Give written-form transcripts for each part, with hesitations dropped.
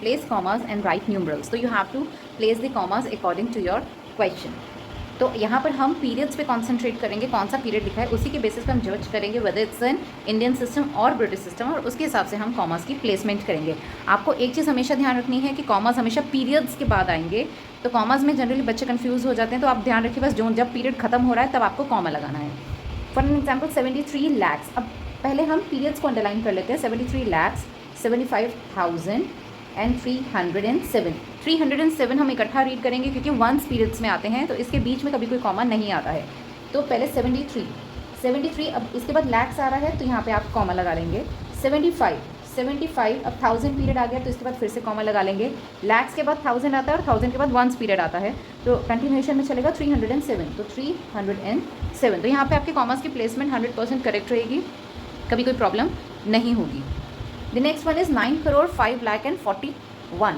place commas and write numerals. So you have to place the commas according to your question. तो यहाँ पर हम periods पे concentrate करेंगे, कौन सा पीरियड लिखा है उसी के बेसिस पे हम जज करेंगे whether it's an Indian system और ब्रिटिश सिस्टम, और उसके हिसाब से हम कॉमर्स की प्लेसमेंट करेंगे. आपको एक चीज़ हमेशा ध्यान रखनी है कि कॉमर्स हमेशा पीरियड्स के बाद आएंगे. तो कॉमर्स में जनरली बच्चे कंफ्यूज हो जाते हैं, तो आप ध्यान रखिए बस जब पीरियड खत्म हो रहा है तब आपको कॉमा लगाना है. For example 73 lakhs. अब पहले हम पीरियड्स को अंडरलाइन कर लेते हैं. 73 lakhs 75,000 एंड 307. 307 हम इकट्ठा रीड करेंगे क्योंकि वंस पीरियड्स में आते हैं, तो इसके बीच में कभी कोई कॉमा नहीं आता है. तो पहले 73. अब इसके बाद लैक्स आ रहा है तो यहाँ पे आप कॉमा लगा लेंगे. 75. अब 1000 पीरियड आ गया तो इसके बाद फिर से कॉमा लगा लेंगे. लैक्स के बाद 1000 आता है और 1000 के बाद वंस पीरियड आता है, तो कंटिन्यूएशन में चलेगा 307. तो 307. तो यहाँ पे आपके कॉमर्स की प्लेसमेंट 100% करेक्ट रहेगी, कभी कोई प्रॉब्लम नहीं होगी. The next one is 9 crore 5 lakh and 41.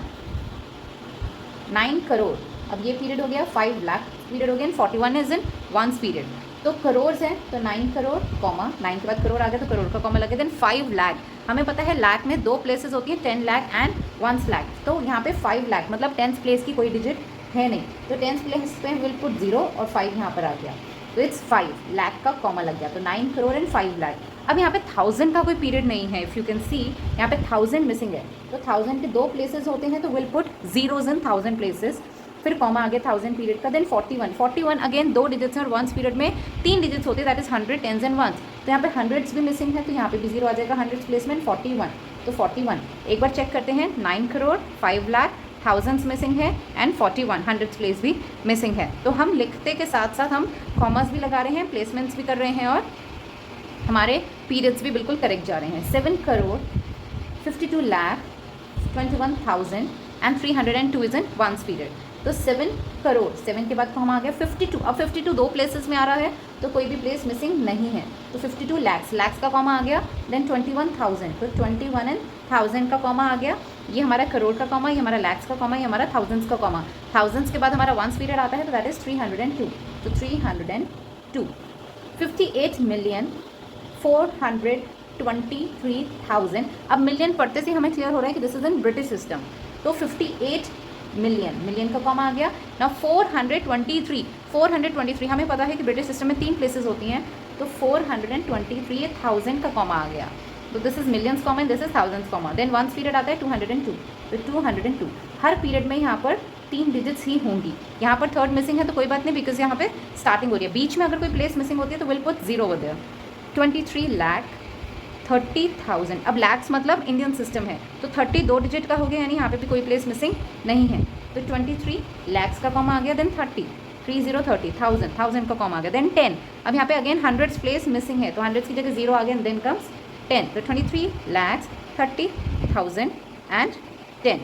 9 crore. अब ये पीरियड हो गया, 5 लाख पीरियड हो गया, and 41 is in ones period. तो करोर्स हैं तो 9 crore कॉमा 9 के बाद करोड़ आ गया तो करोड़ का कॉमा लगे. देन 5 लाख. हमें पता है लाख में 2 प्लेसेस होती हैं, 10 lakh एंड 1 lakh. तो यहाँ पे 5 लाख मतलब 10th प्लेस की कोई डिजिट है नहीं, तो 10th प्लेस पे विल पुट 0 और 5 यहाँ पर आ गया, तो इट्स 5 लाख का कॉमा लग गया. तो 9 crore एंड 5 लाख. अब यहाँ पे 1000 का कोई पीरियड नहीं है. इफ़ यू कैन सी यहाँ पे 1000 मिसिंग है, तो 1000 के 2 प्लेसेस होते हैं, तो will put zeros in 1000 places. फिर कॉमा आ गया 1000 पीरियड का. देन 41 अगेन 2 डिजिट्स हैं और वंस पीरियड में 3 डिजिट्स होते हैं, that is 100, 10s and once. तो यहाँ पे हंड्रेड्स भी मिसिंग है, तो यहाँ पे भी 0 आ जाएगा. 100 प्लेस में 41. तो 41 एक बार चेक करते हैं. 9 crore 5 lakh, थाउजेंड्स मिसिंग है एंड 41 100 प्लेस भी मिसिंग है. तो हम लिखते के साथ साथ हम कॉमर्स भी लगा रहे हैं, प्लेसमेंट्स भी कर रहे हैं, और हमारे पीरियड्स भी बिल्कुल करेक्ट जा रहे हैं. 7 crore 52 lakh 21,000 and 302 is in ones period. तो 7 crore 7 के बाद तो हम आ गया 52. अब 52 2 प्लेसेस में आ रहा है, तो कोई भी प्लेस मिसिंग नहीं है. तो 52 lakhs का कॉमा आ गया. देन 21,000, तो 21 एंड 1000 का कॉमा आ गया. ये हमारा करोड़ का कॉमा, ये हमारा लैक्स का कॉमा, ये हमारा थाउजेंड्स का कॉमा. थाउजेंड्स के बाद हमारा वंस पीरियड आता है, तो दैट इज 302. तो 302. 58,423,000. अब मिलियन पढ़ते से हमें क्लियर हो रहा है कि this is in British system. तो 58 मिलियन का कॉमा आ गया. ना 423 हमें पता है कि ब्रिटिश सिस्टम में 3 प्लेसेस होती हैं, तो 423,000 का कॉमा आ गया. तो this is millions comma and this is thousands comma. Then once period आता है 202. तो 202 हर पीरियड में यहाँ पर 3 डिजिट्स ही होंगी. यहाँ पर 3rd मिसिंग है तो कोई बात नहीं, बिकॉज यहाँ पे स्टार्टिंग हो रही है. बीच में अगर कोई प्लेस मिसिंग होती है तो will put 0 over there. 23 lakh 30,000. अब लैक्स मतलब इंडियन सिस्टम है, तो 32 डिजिट का हो गया, यानी यहाँ पे भी कोई प्लेस मिसिंग नहीं है. तो 23 lakhs का कॉमा आ गया. देन 30 1000 का कॉमा आ गया. देन 10. अब यहाँ पे अगेन 100 प्लेस मिसिंग है, तो 100 की जगह 0 आ गया. Then comes 10. तो 23 lakhs 30,000 एंड 10.